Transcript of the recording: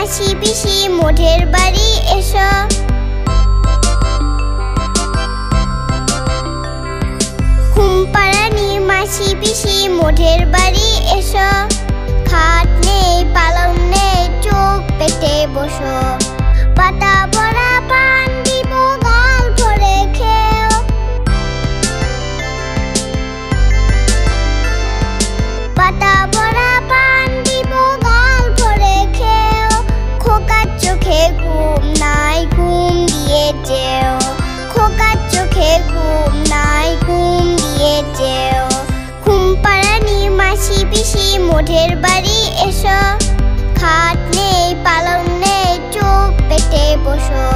মাসি পিসি মোঢের বাড়ি এসো। ঘুমপাড়ানি মাসি পিসি মোঢের বাড়ি এসো। খাট নেই পালং নেই চোখ পেটে বসো। পাতা ভরা পান দিব গাল ভরে খেও। পাতা ভরা পান দিব গাল ভরে খেও। খোকার চোখে ঘুম নাই ঘুম দিয়ে যেও। খোকার চোখে ঘুম নাই ঘুম দিয়ে যেও। ঘুমপাড়ানি মাসি পিসি মোঢের বাড়ি এসো। খাট নেই পালং নেই চোখ পেটে বসো।